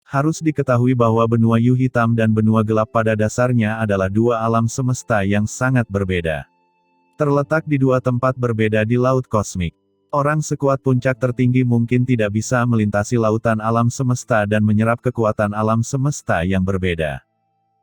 Harus diketahui bahwa benua Yu hitam dan benua gelap pada dasarnya adalah dua alam semesta yang sangat berbeda. Terletak di dua tempat berbeda di laut kosmik. Orang sekuat puncak tertinggi mungkin tidak bisa melintasi lautan alam semesta dan menyerap kekuatan alam semesta yang berbeda.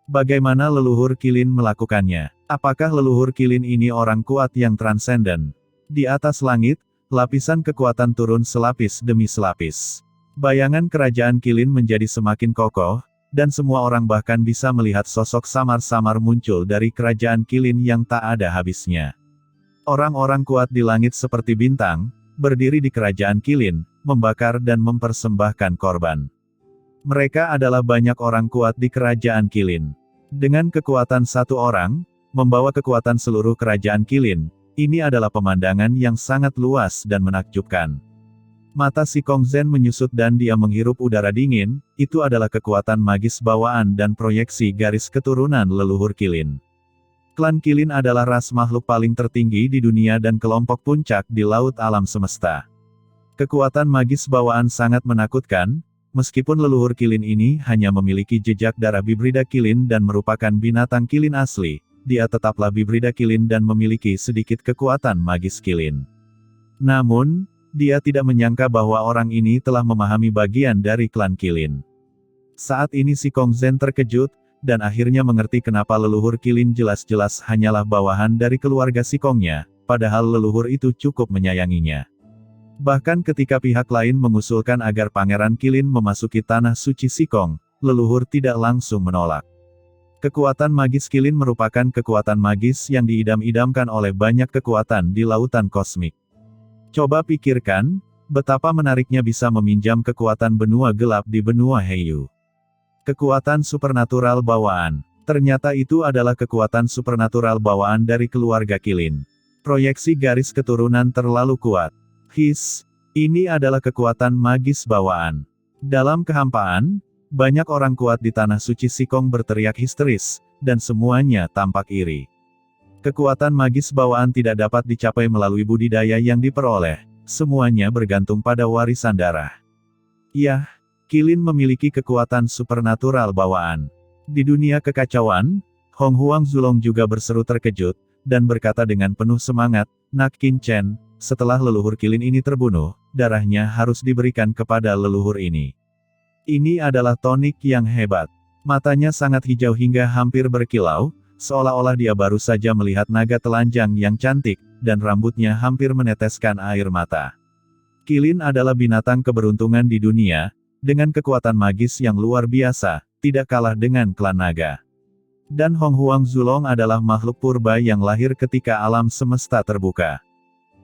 Bagaimana leluhur Qilin melakukannya? Apakah leluhur Qilin ini orang kuat yang transenden? Di atas langit, lapisan kekuatan turun selapis demi selapis. Bayangan kerajaan Qilin menjadi semakin kokoh, dan semua orang bahkan bisa melihat sosok samar-samar muncul dari kerajaan Qilin yang tak ada habisnya. Orang-orang kuat di langit seperti bintang, berdiri di kerajaan Qilin, membakar dan mempersembahkan korban. Mereka adalah banyak orang kuat di kerajaan Qilin. Dengan kekuatan satu orang, membawa kekuatan seluruh kerajaan Qilin, ini adalah pemandangan yang sangat luas dan menakjubkan. Mata si Kong Zhen menyusut dan dia menghirup udara dingin, itu adalah kekuatan magis bawaan dan proyeksi garis keturunan leluhur Qilin. Klan Qilin adalah ras makhluk paling tertinggi di dunia dan kelompok puncak di laut alam semesta. Kekuatan magis bawaan sangat menakutkan, meskipun leluhur Qilin ini hanya memiliki jejak darah bibrida Qilin dan merupakan binatang Qilin asli, dia tetaplah bibrida Qilin dan memiliki sedikit kekuatan magis Qilin. Namun, dia tidak menyangka bahwa orang ini telah memahami bagian dari klan Qilin. Saat ini si Kong Zhen terkejut, dan akhirnya mengerti kenapa leluhur Qilin jelas-jelas hanyalah bawahan dari keluarga si Kongnya, padahal leluhur itu cukup menyayanginya. Bahkan ketika pihak lain mengusulkan agar Pangeran Qilin memasuki tanah suci si Kong, leluhur tidak langsung menolak. Kekuatan magis Qilin merupakan kekuatan magis yang diidam-idamkan oleh banyak kekuatan di lautan kosmik. Coba pikirkan, betapa menariknya bisa meminjam kekuatan benua gelap di benua Heiyu. Kekuatan supernatural bawaan. Ternyata itu adalah kekuatan supernatural bawaan dari keluarga Qilin. Proyeksi garis keturunan terlalu kuat. Ini adalah kekuatan magis bawaan. Dalam kehampaan, banyak orang kuat di tanah suci Sikong berteriak histeris, dan semuanya tampak iri. Kekuatan magis bawaan tidak dapat dicapai melalui budidaya yang diperoleh, semuanya bergantung pada warisan darah. Yah, Qilin memiliki kekuatan supernatural bawaan. Di dunia kekacauan, Hong Huang Zulong juga berseru terkejut, dan berkata dengan penuh semangat, "Nak Qin Chen, setelah leluhur Qilin ini terbunuh, darahnya harus diberikan kepada leluhur ini. Ini adalah tonik yang hebat." Matanya sangat hijau hingga hampir berkilau, seolah-olah dia baru saja melihat naga telanjang yang cantik, dan rambutnya hampir meneteskan air mata. Qilin adalah binatang keberuntungan di dunia, dengan kekuatan magis yang luar biasa, tidak kalah dengan klan naga. Dan Hong Huang Zulong adalah makhluk purba yang lahir ketika alam semesta terbuka.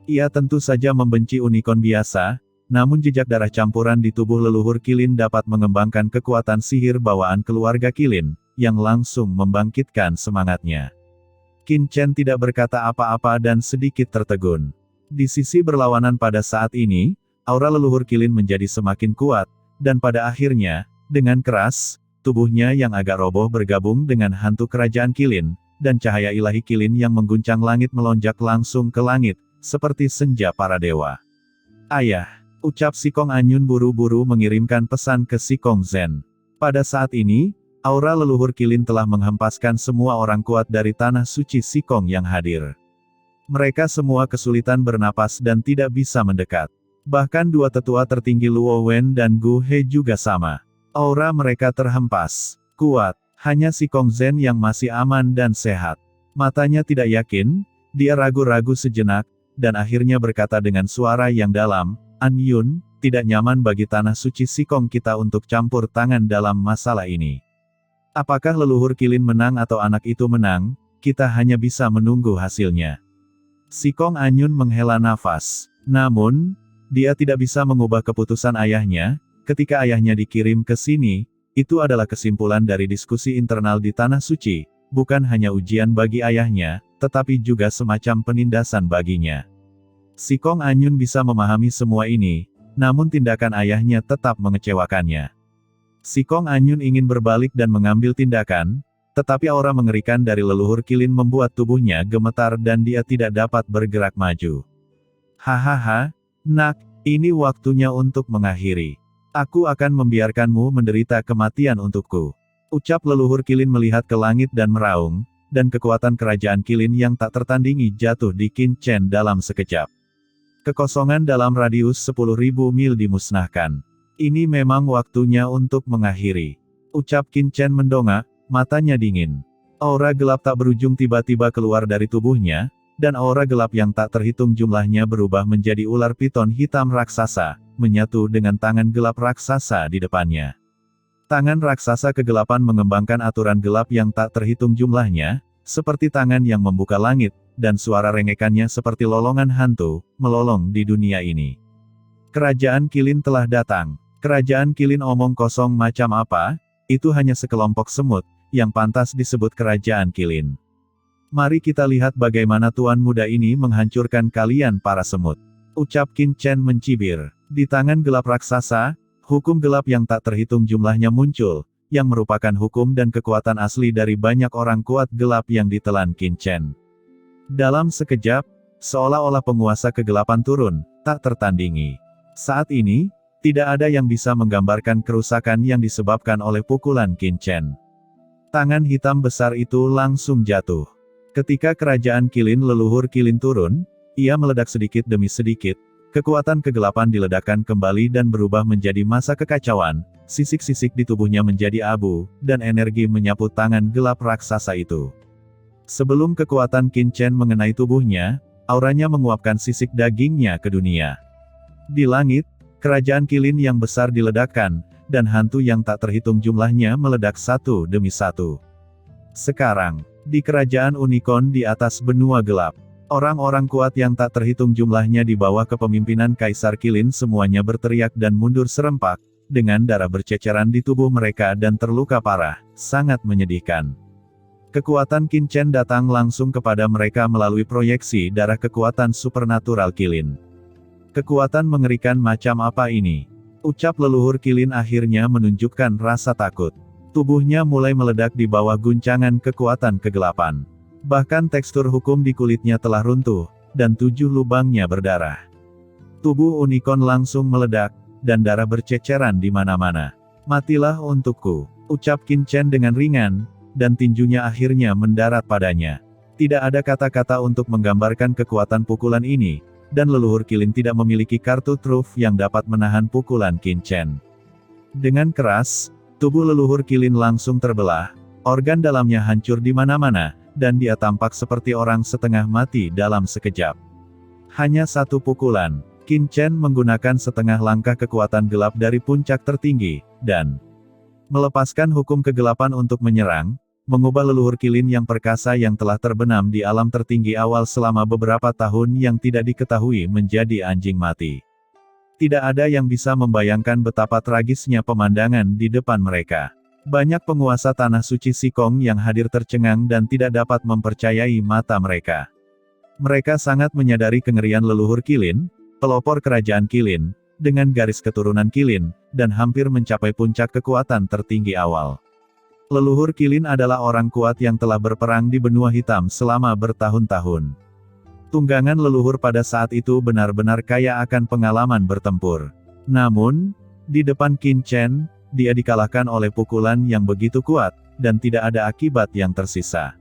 Ia tentu saja membenci unicorn biasa, namun jejak darah campuran di tubuh leluhur Qilin dapat mengembangkan kekuatan sihir bawaan keluarga Qilin, yang langsung membangkitkan semangatnya. Qin Chen tidak berkata apa-apa dan sedikit tertegun. Di sisi berlawanan pada saat ini, aura leluhur Qilin menjadi semakin kuat, dan pada akhirnya, dengan keras, tubuhnya yang agak roboh bergabung dengan hantu kerajaan Qilin, dan cahaya ilahi Qilin yang mengguncang langit melonjak langsung ke langit, seperti senja para dewa. "Ayah," ucap si Kong Anyun buru-buru mengirimkan pesan ke si Kong Zhen. Pada saat ini, aura leluhur Qilin telah menghempaskan semua orang kuat dari tanah suci si Kong yang hadir. Mereka semua kesulitan bernapas dan tidak bisa mendekat. Bahkan dua tetua tertinggi Luo Wen dan Gu He juga sama. Aura mereka terhempas. Kuat. Hanya si Kong Zhen yang masih aman dan sehat. Matanya tidak yakin, dia ragu-ragu sejenak, dan akhirnya berkata dengan suara yang dalam, "Anyun, tidak nyaman bagi tanah suci Sikong kita untuk campur tangan dalam masalah ini. Apakah leluhur Qilin menang atau anak itu menang, kita hanya bisa menunggu hasilnya." Si Kong Anyun menghela nafas. Namun, dia tidak bisa mengubah keputusan ayahnya, ketika ayahnya dikirim ke sini, itu adalah kesimpulan dari diskusi internal di Tanah Suci, bukan hanya ujian bagi ayahnya, tetapi juga semacam penindasan baginya. Si Kong Anyun bisa memahami semua ini, namun tindakan ayahnya tetap mengecewakannya. Si Kong Anyun ingin berbalik dan mengambil tindakan, tetapi aura mengerikan dari leluhur Qilin membuat tubuhnya gemetar dan dia tidak dapat bergerak maju. "Hahaha, Nak, ini waktunya untuk mengakhiri. Aku akan membiarkanmu menderita kematian untukku. Ucap leluhur Qilin melihat ke langit dan meraung, dan kekuatan kerajaan Qilin yang tak tertandingi jatuh di Qin Chen dalam sekejap. Kekosongan dalam radius 10.000 mil dimusnahkan. Ini memang waktunya untuk mengakhiri. Ucap Qin Chen mendongak, matanya dingin. Aura gelap tak berujung tiba-tiba keluar dari tubuhnya, dan aura gelap yang tak terhitung jumlahnya berubah menjadi ular piton hitam raksasa, menyatu dengan tangan gelap raksasa di depannya. Tangan raksasa kegelapan mengembangkan aturan gelap yang tak terhitung jumlahnya, seperti tangan yang membuka langit, dan suara rengekannya seperti lolongan hantu, melolong di dunia ini. Kerajaan Qilin telah datang. Kerajaan Qilin omong kosong macam apa? Itu hanya sekelompok semut, yang pantas disebut kerajaan Qilin. Mari kita lihat bagaimana tuan muda ini menghancurkan kalian para semut. Ucap Qin Chen mencibir. Di tangan gelap raksasa, hukum gelap yang tak terhitung jumlahnya muncul, yang merupakan hukum dan kekuatan asli dari banyak orang kuat gelap yang ditelan Qin Chen. Dalam sekejap, seolah-olah penguasa kegelapan turun, tak tertandingi. Saat ini, tidak ada yang bisa menggambarkan kerusakan yang disebabkan oleh pukulan Qin Chen. Tangan hitam besar itu langsung jatuh. Ketika kerajaan Qilin leluhur Qilin turun, ia meledak sedikit demi sedikit. Kekuatan kegelapan diledakkan kembali dan berubah menjadi masa kekacauan, sisik-sisik di tubuhnya menjadi abu, dan energi menyapu tangan gelap raksasa itu. Sebelum kekuatan Qin Chen mengenai tubuhnya, auranya menguapkan sisik dagingnya ke dunia. Di langit, kerajaan Qilin yang besar diledakkan, dan hantu yang tak terhitung jumlahnya meledak satu demi satu. Sekarang, di kerajaan Unicorn di atas benua gelap, orang-orang kuat yang tak terhitung jumlahnya di bawah kepemimpinan Kaisar Qilin semuanya berteriak dan mundur serempak, dengan darah berceceran di tubuh mereka dan terluka parah, sangat menyedihkan. Kekuatan Qin Chen datang langsung kepada mereka melalui proyeksi darah kekuatan supernatural Qilin. Kekuatan mengerikan macam apa ini? Ucap leluhur Qilin akhirnya menunjukkan rasa takut. Tubuhnya mulai meledak di bawah guncangan kekuatan kegelapan. Bahkan tekstur hukum di kulitnya telah runtuh, dan 7 lubangnya berdarah. Tubuh Unicorn langsung meledak, dan darah berceceran di mana-mana. Matilah untukku, ucap Qin Chen dengan ringan, dan tinjunya akhirnya mendarat padanya. Tidak ada kata-kata untuk menggambarkan kekuatan pukulan ini, dan leluhur Qilin tidak memiliki kartu truf yang dapat menahan pukulan Qin Chen. Dengan keras, tubuh leluhur Qilin langsung terbelah, organ dalamnya hancur di mana-mana, dan dia tampak seperti orang setengah mati dalam sekejap. Hanya satu pukulan, Qin Chen menggunakan setengah langkah kekuatan gelap dari puncak tertinggi, dan melepaskan hukum kegelapan untuk menyerang, mengubah leluhur Qilin yang perkasa yang telah terbenam di alam tertinggi awal selama beberapa tahun yang tidak diketahui menjadi anjing mati. Tidak ada yang bisa membayangkan betapa tragisnya pemandangan di depan mereka. Banyak penguasa tanah suci Sikong yang hadir tercengang dan tidak dapat mempercayai mata mereka. Mereka sangat menyadari kengerian leluhur Qilin, pelopor kerajaan Qilin, dengan garis keturunan Qilin, dan hampir mencapai puncak kekuatan tertinggi awal. Leluhur Qilin adalah orang kuat yang telah berperang di benua hitam selama bertahun-tahun. Tunggangan leluhur pada saat itu benar-benar kaya akan pengalaman bertempur. Namun, di depan Qin Chen, dia dikalahkan oleh pukulan yang begitu kuat, dan tidak ada akibat yang tersisa.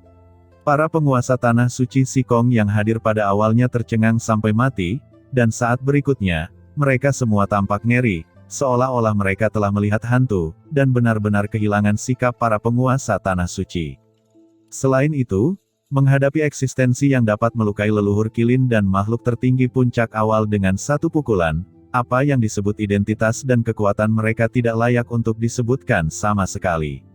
Para penguasa tanah suci Sikong yang hadir pada awalnya tercengang sampai mati, dan saat berikutnya, mereka semua tampak ngeri, seolah-olah mereka telah melihat hantu, dan benar-benar kehilangan sikap para penguasa tanah suci. Selain itu, menghadapi eksistensi yang dapat melukai leluhur Qilin dan makhluk tertinggi puncak awal dengan satu pukulan, apa yang disebut identitas dan kekuatan mereka tidak layak untuk disebutkan sama sekali.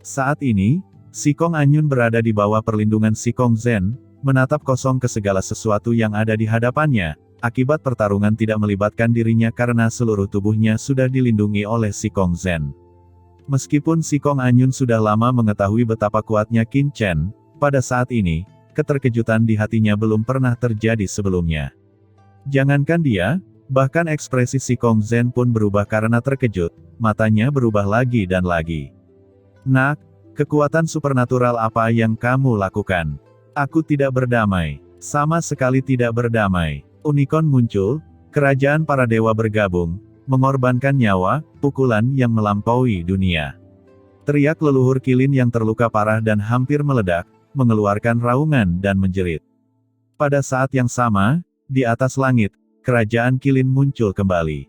Saat ini, Sikong Anyun berada di bawah perlindungan Sikong Zen, menatap kosong ke segala sesuatu yang ada di hadapannya, akibat pertarungan tidak melibatkan dirinya karena seluruh tubuhnya sudah dilindungi oleh Sikong Zen. Meskipun Sikong Anyun sudah lama mengetahui betapa kuatnya Qin Chen, pada saat ini, keterkejutan di hatinya belum pernah terjadi sebelumnya. Jangankan dia, bahkan ekspresi Sikong Zen pun berubah karena terkejut, matanya berubah lagi dan lagi. Nak, kekuatan supernatural apa yang kamu lakukan? Aku tidak berdamai. Sama sekali tidak berdamai. Unicorn muncul, kerajaan para dewa bergabung, mengorbankan nyawa, pukulan yang melampaui dunia. Teriak leluhur Qilin yang terluka parah dan hampir meledak, mengeluarkan raungan dan menjerit. Pada saat yang sama, di atas langit, kerajaan Qilin muncul kembali.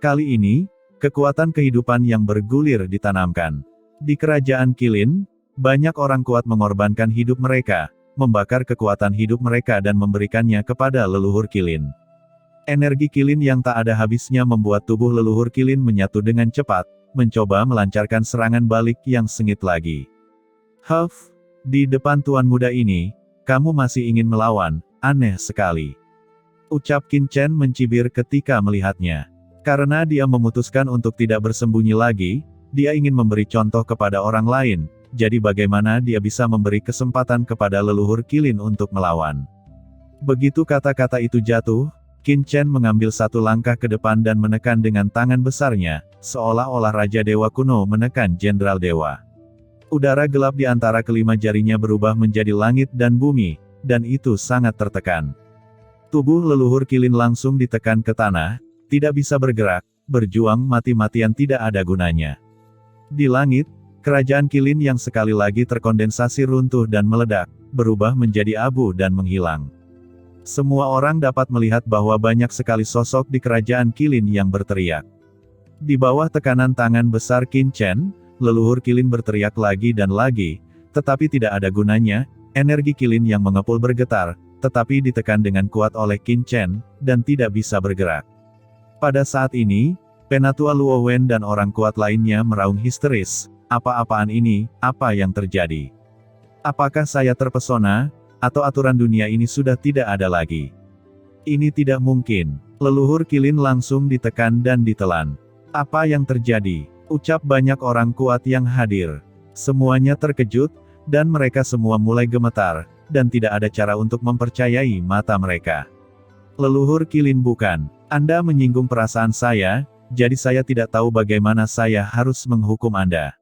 Kali ini, kekuatan kehidupan yang bergulir ditanamkan. Di kerajaan Qilin, banyak orang kuat mengorbankan hidup mereka, membakar kekuatan hidup mereka dan memberikannya kepada leluhur Qilin. Energi Qilin yang tak ada habisnya membuat tubuh leluhur Qilin menyatu dengan cepat, mencoba melancarkan serangan balik yang sengit lagi. Huff, di depan tuan muda ini, kamu masih ingin melawan, aneh sekali. Ucap Qin Chen mencibir ketika melihatnya. Karena dia memutuskan untuk tidak bersembunyi lagi, dia ingin memberi contoh kepada orang lain, jadi bagaimana dia bisa memberi kesempatan kepada leluhur Qilin untuk melawan. Begitu kata-kata itu jatuh, Qin Chen mengambil satu langkah ke depan dan menekan dengan tangan besarnya, seolah-olah Raja Dewa kuno menekan Jenderal Dewa. Udara gelap di antara kelima jarinya berubah menjadi langit dan bumi, dan itu sangat tertekan. Tubuh leluhur Qilin langsung ditekan ke tanah, tidak bisa bergerak, berjuang mati-matian tidak ada gunanya. Di langit, kerajaan Qilin yang sekali lagi terkondensasi runtuh dan meledak, berubah menjadi abu dan menghilang. Semua orang dapat melihat bahwa banyak sekali sosok di kerajaan Qilin yang berteriak. Di bawah tekanan tangan besar Qin Chen, leluhur Qilin berteriak lagi dan lagi, tetapi tidak ada gunanya, energi Qilin yang mengepul bergetar, tetapi ditekan dengan kuat oleh Qin Chen, dan tidak bisa bergerak. Pada saat ini, Penatua Luo Wen dan orang kuat lainnya meraung histeris, apa-apaan ini, apa yang terjadi? Apakah saya terpesona? Atau aturan dunia ini sudah tidak ada lagi? Ini tidak mungkin. Leluhur Qilin langsung ditekan dan ditelan. Apa yang terjadi? Ucap banyak orang kuat yang hadir. Semuanya terkejut, dan mereka semua mulai gemetar, dan tidak ada cara untuk mempercayai mata mereka. Leluhur Qilin bukan. Anda menyinggung perasaan saya, jadi saya tidak tahu bagaimana saya harus menghukum Anda.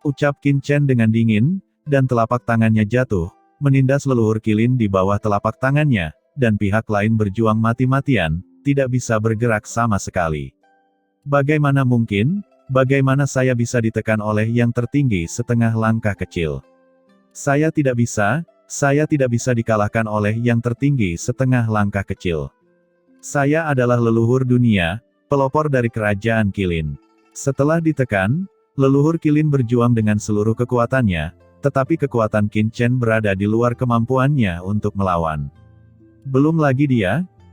Ucap Qin Chen dengan dingin, dan telapak tangannya jatuh, menindas leluhur Qilin di bawah telapak tangannya, dan pihak lain berjuang mati-matian, tidak bisa bergerak sama sekali. Bagaimana mungkin? Bagaimana saya bisa ditekan oleh yang tertinggi setengah langkah kecil? Saya tidak bisa dikalahkan oleh yang tertinggi setengah langkah kecil. Saya adalah leluhur dunia, pelopor dari kerajaan Qilin. Setelah ditekan, leluhur Qilin berjuang dengan seluruh kekuatannya, tetapi kekuatan Qin Chen berada di luar kemampuannya untuk melawan. Belum lagi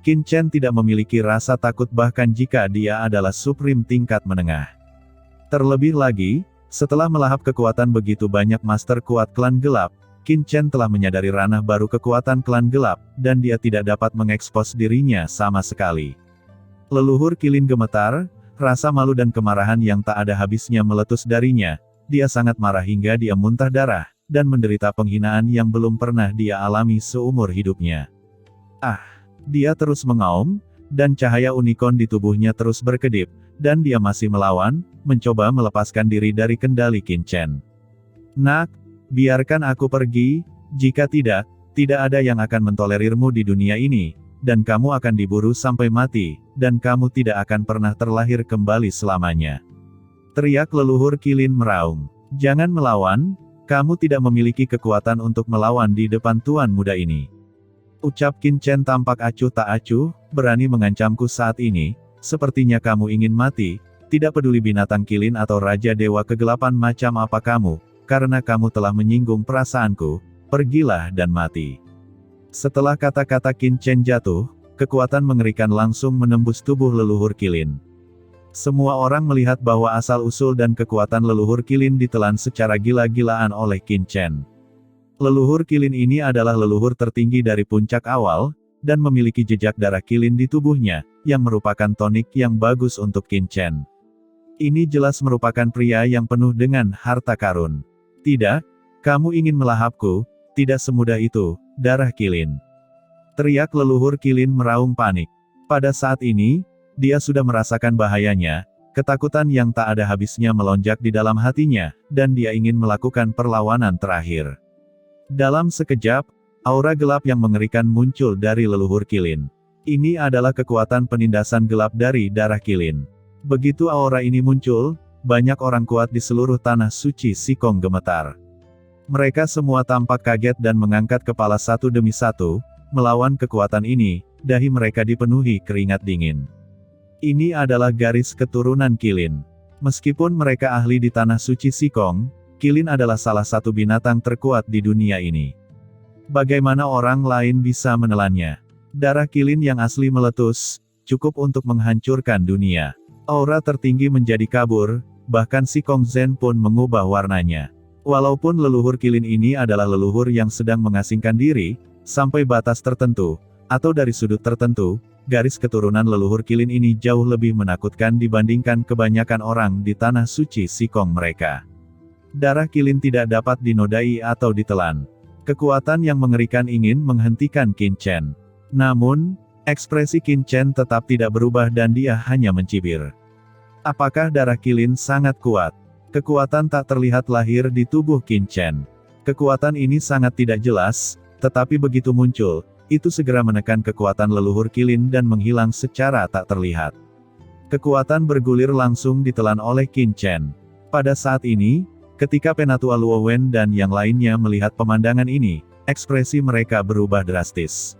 Qin Chen tidak memiliki rasa takut bahkan jika dia adalah Supreme tingkat menengah. Terlebih lagi, setelah melahap kekuatan begitu banyak master kuat klan gelap, Qin Chen telah menyadari ranah baru kekuatan klan gelap, dan dia tidak dapat mengekspos dirinya sama sekali. Leluhur Qilin gemetar, rasa malu dan kemarahan yang tak ada habisnya meletus darinya. Dia sangat marah hingga dia muntah darah, dan menderita penghinaan yang belum pernah dia alami seumur hidupnya. Dia terus mengaum, dan cahaya unikorn di tubuhnya terus berkedip, dan dia masih melawan, mencoba melepaskan diri dari kendali Qin Chen. Nak, biarkan aku pergi, jika tidak ada yang akan mentolerirmu di dunia ini, dan kamu akan diburu sampai mati, dan kamu tidak akan pernah terlahir kembali selamanya. Teriak leluhur Qilin meraung. Jangan melawan, kamu tidak memiliki kekuatan untuk melawan di depan tuan muda ini. Ucap Qin Chen tampak acuh tak acuh, berani mengancamku saat ini, sepertinya kamu ingin mati, tidak peduli binatang Qilin atau Raja Dewa Kegelapan macam apa kamu, karena kamu telah menyinggung perasaanku, pergilah dan mati. Setelah kata-kata Qin Chen jatuh, kekuatan mengerikan langsung menembus tubuh leluhur Qilin. Semua orang melihat bahwa asal-usul dan kekuatan leluhur Qilin ditelan secara gila-gilaan oleh Qin Chen. Leluhur Qilin ini adalah leluhur tertinggi dari puncak awal, dan memiliki jejak darah Qilin di tubuhnya, yang merupakan tonik yang bagus untuk Qin Chen. Ini jelas merupakan pria yang penuh dengan harta karun. Tidak, kamu ingin melahapku, tidak semudah itu, darah Qilin. Teriak leluhur Qilin meraung panik. Pada saat ini, dia sudah merasakan bahayanya, ketakutan yang tak ada habisnya melonjak di dalam hatinya, dan dia ingin melakukan perlawanan terakhir. Dalam sekejap, aura gelap yang mengerikan muncul dari leluhur Qilin. Ini adalah kekuatan penindasan gelap dari darah Qilin. Begitu aura ini muncul, banyak orang kuat di seluruh tanah suci Sikong gemetar. Mereka semua tampak kaget dan mengangkat kepala satu demi satu, melawan kekuatan ini, dahi mereka dipenuhi keringat dingin. Ini adalah garis keturunan Qilin. Meskipun mereka ahli di tanah suci Sikong, Qilin adalah salah satu binatang terkuat di dunia ini. Bagaimana orang lain bisa menelannya? Darah Qilin yang asli meletus, cukup untuk menghancurkan dunia. Aura tertinggi menjadi kabur, bahkan Sikong Zen pun mengubah warnanya. Walaupun leluhur Qilin ini adalah leluhur yang sedang mengasingkan diri, sampai batas tertentu, atau dari sudut tertentu, garis keturunan leluhur Qilin ini jauh lebih menakutkan dibandingkan kebanyakan orang di tanah suci Sikong mereka. Darah Qilin tidak dapat dinodai atau ditelan. Kekuatan yang mengerikan ingin menghentikan Qin Chen. Namun, ekspresi Qin Chen tetap tidak berubah dan dia hanya mencibir. Apakah darah Qilin sangat kuat? Kekuatan tak terlihat lahir di tubuh Qin Chen. Kekuatan ini sangat tidak jelas, tetapi begitu muncul, itu segera menekan kekuatan leluhur Qilin dan menghilang secara tak terlihat. Kekuatan bergulir langsung ditelan oleh Qin Chen. Pada saat ini, ketika Penatua Luo Wen dan yang lainnya melihat pemandangan ini, ekspresi mereka berubah drastis.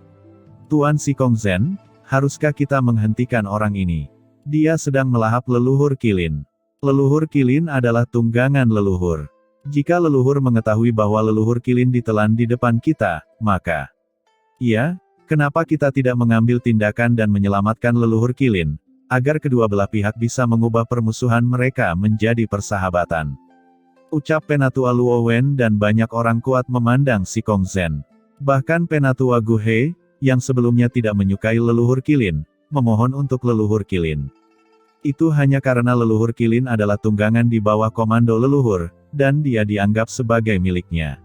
Tuan Sikong Zen, haruskah kita menghentikan orang ini? Dia sedang melahap leluhur Qilin. Leluhur Qilin adalah tunggangan leluhur. Jika leluhur mengetahui bahwa leluhur Qilin ditelan di depan kita, maka ya, kenapa kita tidak mengambil tindakan dan menyelamatkan leluhur Qilin, agar kedua belah pihak bisa mengubah permusuhan mereka menjadi persahabatan? Ucap Penatua Luo Wen dan banyak orang kuat memandang Sikong Zen. Bahkan Penatua Gu He, yang sebelumnya tidak menyukai leluhur Qilin, memohon untuk leluhur Qilin. Itu hanya karena leluhur Qilin adalah tunggangan di bawah komando leluhur, dan dia dianggap sebagai miliknya.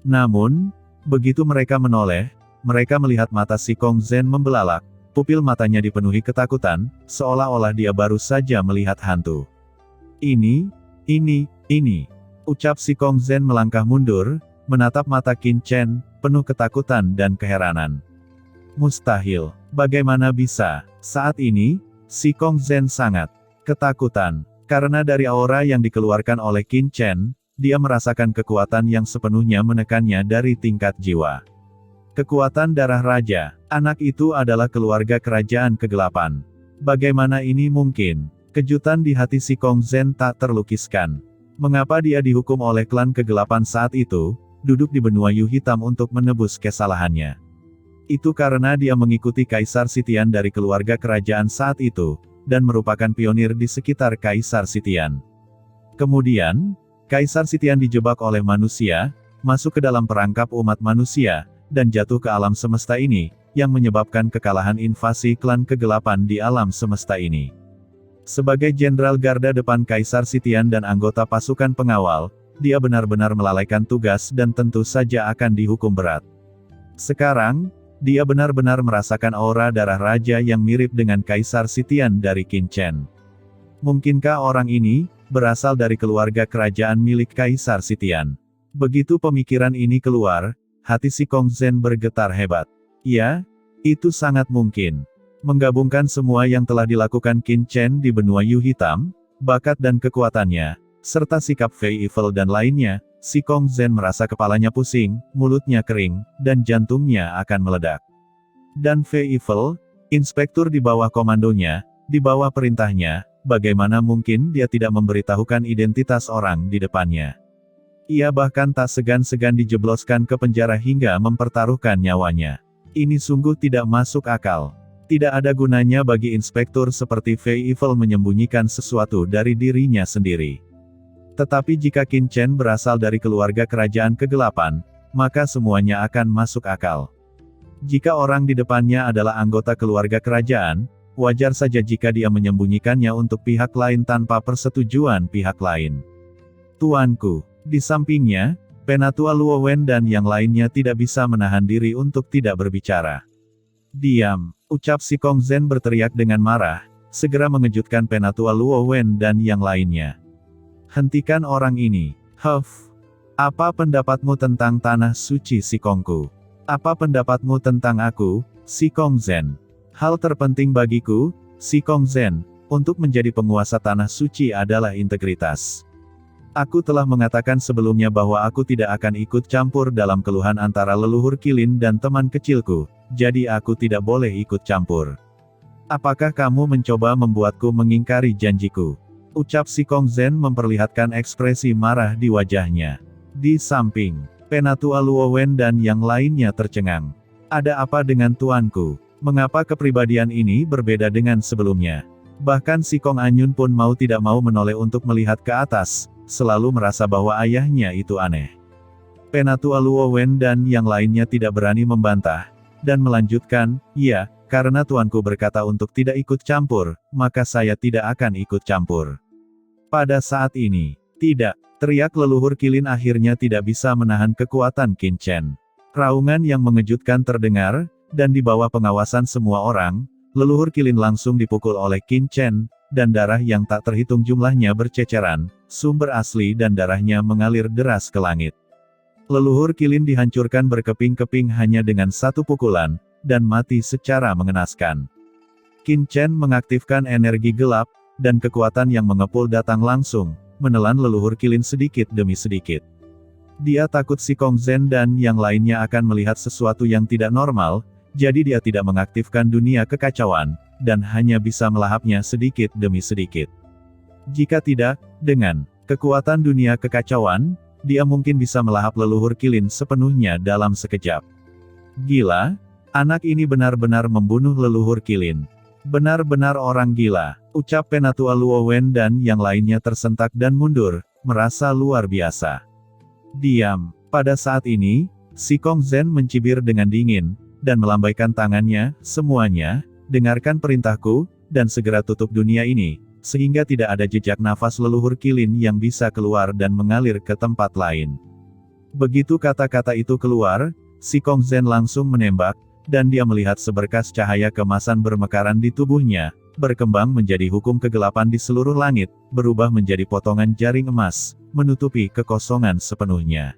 Namun, begitu mereka menoleh, mereka melihat mata Sikong Zen membelalak, pupil matanya dipenuhi ketakutan, seolah-olah dia baru saja melihat hantu. Ini, ucap Sikong Zen melangkah mundur, menatap mata Qin Chen, penuh ketakutan dan keheranan. Mustahil, bagaimana bisa? Saat ini, Sikong Zen sangat ketakutan, karena dari aura yang dikeluarkan oleh Qin Chen, dia merasakan kekuatan yang sepenuhnya menekannya dari tingkat jiwa. Kekuatan darah raja, anak itu adalah keluarga kerajaan kegelapan. Bagaimana ini mungkin? Kejutan di hati Sikong Zen tak terlukiskan. Mengapa dia dihukum oleh klan kegelapan saat itu, duduk di benua Yu Hitam untuk menebus kesalahannya? Itu karena dia mengikuti Kaisar Sitian dari keluarga kerajaan saat itu, dan merupakan pionir di sekitar Kaisar Sitian. Kemudian, Kaisar Sitian dijebak oleh manusia, masuk ke dalam perangkap umat manusia, dan jatuh ke alam semesta ini, yang menyebabkan kekalahan invasi klan kegelapan di alam semesta ini. Sebagai Jenderal Garda Depan Kaisar Sitian dan anggota pasukan pengawal, dia benar-benar melalaikan tugas dan tentu saja akan dihukum berat. Sekarang, dia benar-benar merasakan aura darah raja yang mirip dengan Kaisar Sitian dari Qin Chen. Mungkinkah orang ini berasal dari keluarga kerajaan milik Kaisar Sitian? Begitu pemikiran ini keluar, hati Sikong Zen bergetar hebat. Ya, itu sangat mungkin. Menggabungkan semua yang telah dilakukan Qin Chen di benua Yu Hitam, bakat dan kekuatannya, serta sikap Fei Evil dan lainnya, Sikong Zen merasa kepalanya pusing, mulutnya kering, dan jantungnya akan meledak. Dan Fei Evil, inspektur di bawah komandonya, di bawah perintahnya, bagaimana mungkin dia tidak memberitahukan identitas orang di depannya? Ia bahkan tak segan-segan dijebloskan ke penjara hingga mempertaruhkan nyawanya. Ini sungguh tidak masuk akal. Tidak ada gunanya bagi inspektur seperti Fei Evil menyembunyikan sesuatu dari dirinya sendiri. Tetapi jika Qin Chen berasal dari keluarga kerajaan kegelapan, maka semuanya akan masuk akal. Jika orang di depannya adalah anggota keluarga kerajaan, wajar saja jika dia menyembunyikannya untuk pihak lain tanpa persetujuan pihak lain. Tuanku. Di sampingnya, Penatua Luo Wen dan yang lainnya tidak bisa menahan diri untuk tidak berbicara. Diam, ucap Sikong Zen berteriak dengan marah, segera mengejutkan Penatua Luo Wen dan yang lainnya. Hentikan orang ini. Huff. Apa pendapatmu tentang tanah suci Sikongku? Apa pendapatmu tentang aku, Sikong Zen? Hal terpenting bagiku, Sikong Zen, Untuk menjadi penguasa tanah suci adalah integritas. Aku telah mengatakan sebelumnya bahwa aku tidak akan ikut campur dalam keluhan antara leluhur Qilin dan teman kecilku, jadi aku tidak boleh ikut campur. Apakah kamu mencoba membuatku mengingkari janjiku? Ucap Si Kongzhen memperlihatkan ekspresi marah di wajahnya. Di samping, Penatua Luowen dan yang lainnya tercengang. Ada apa dengan tuanku? Mengapa kepribadian ini berbeda dengan sebelumnya? Bahkan Si Kong Anyun pun mau tidak mau menoleh untuk melihat ke atas, selalu merasa bahwa ayahnya itu aneh. Penatua Luowen dan yang lainnya tidak berani membantah, dan melanjutkan, "Ya, karena tuanku berkata untuk tidak ikut campur, maka saya tidak akan ikut campur." Pada saat ini, tidak, teriak leluhur Qilin akhirnya tidak bisa menahan kekuatan Qin Chen. Raungan yang mengejutkan terdengar, dan di bawah pengawasan semua orang, leluhur Qilin langsung dipukul oleh Qin Chen, dan darah yang tak terhitung jumlahnya berceceran, sumber asli dan darahnya mengalir deras ke langit. Leluhur Qilin dihancurkan berkeping-keping hanya dengan satu pukulan, dan mati secara mengenaskan. Qin Chen mengaktifkan energi gelap, dan kekuatan yang mengepul datang langsung, menelan leluhur Qilin sedikit demi sedikit. Dia takut Si Kongzhen dan yang lainnya akan melihat sesuatu yang tidak normal, jadi dia tidak mengaktifkan dunia kekacauan, dan hanya bisa melahapnya sedikit demi sedikit. Jika tidak, dengan kekuatan dunia kekacauan, dia mungkin bisa melahap leluhur Qilin sepenuhnya dalam sekejap. Gila, anak ini benar-benar membunuh leluhur Qilin. Benar-benar orang gila, ucap Penatua Luowen dan yang lainnya tersentak dan mundur, merasa luar biasa. Diam. Pada saat ini, Si Kongzhen mencibir dengan dingin, dan melambaikan tangannya, "Semuanya, dengarkan perintahku, dan segera tutup dunia ini, sehingga tidak ada jejak nafas leluhur Qilin yang bisa keluar dan mengalir ke tempat lain." Begitu kata-kata itu keluar, Si Kongzhen langsung menembak, dan dia melihat seberkas cahaya kemasan bermekaran di tubuhnya, berkembang menjadi hukum kegelapan di seluruh langit, berubah menjadi potongan jaring emas, menutupi kekosongan sepenuhnya.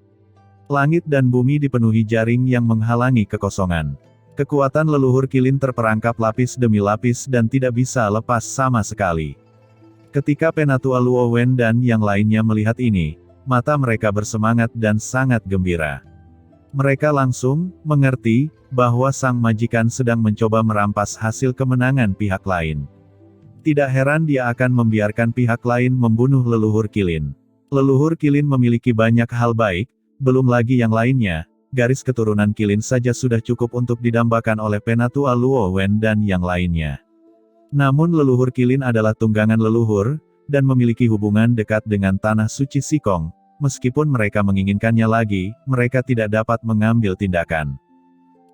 Langit dan bumi dipenuhi jaring yang menghalangi kekosongan. Kekuatan leluhur Qilin terperangkap lapis demi lapis dan tidak bisa lepas sama sekali. Ketika Penatua Luowen dan yang lainnya melihat ini, mata mereka bersemangat dan sangat gembira. Mereka langsung mengerti bahwa sang majikan sedang mencoba merampas hasil kemenangan pihak lain. Tidak heran dia akan membiarkan pihak lain membunuh leluhur Qilin. Leluhur Qilin memiliki banyak hal baik, belum lagi yang lainnya, garis keturunan Qilin saja sudah cukup untuk didambakan oleh Penatua Luowen dan yang lainnya. Namun leluhur Qilin adalah tunggangan leluhur, dan memiliki hubungan dekat dengan tanah suci Sikong. Meskipun mereka menginginkannya lagi, mereka tidak dapat mengambil tindakan.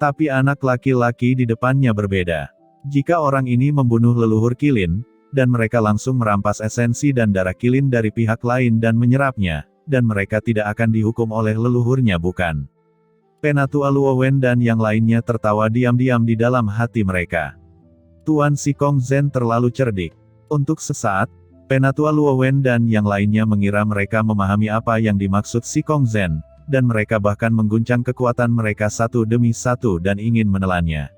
Tapi anak laki-laki di depannya berbeda. Jika orang ini membunuh leluhur Qilin, dan mereka langsung merampas esensi dan darah Qilin dari pihak lain dan menyerapnya, dan mereka tidak akan dihukum oleh leluhurnya bukan? Penatua Luowen dan yang lainnya tertawa diam-diam di dalam hati mereka. Tuan Si Kongzhen terlalu cerdik. Untuk sesaat, Penatua Luowen dan yang lainnya mengira mereka memahami apa yang dimaksud Si Kongzhen, dan mereka bahkan mengguncang kekuatan mereka satu demi satu dan ingin menelannya.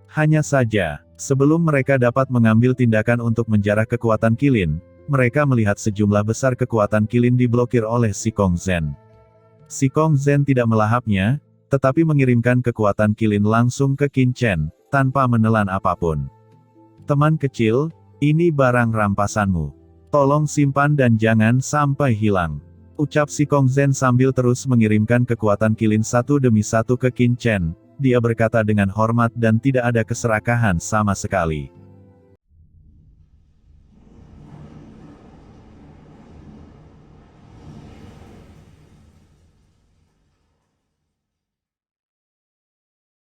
Hanya saja, sebelum mereka dapat mengambil tindakan untuk menjarah kekuatan Qilin, mereka melihat sejumlah besar kekuatan Qilin diblokir oleh Si Kongzhen. Si Kongzhen tidak melahapnya, tetapi mengirimkan kekuatan Qilin langsung ke Qin Chen, tanpa menelan apapun. "Teman kecil, ini barang rampasanmu. Tolong simpan dan jangan sampai hilang," ucap Si Kongzhen sambil terus mengirimkan kekuatan Qilin satu demi satu ke Qin Chen. Dia berkata dengan hormat dan tidak ada keserakahan sama sekali.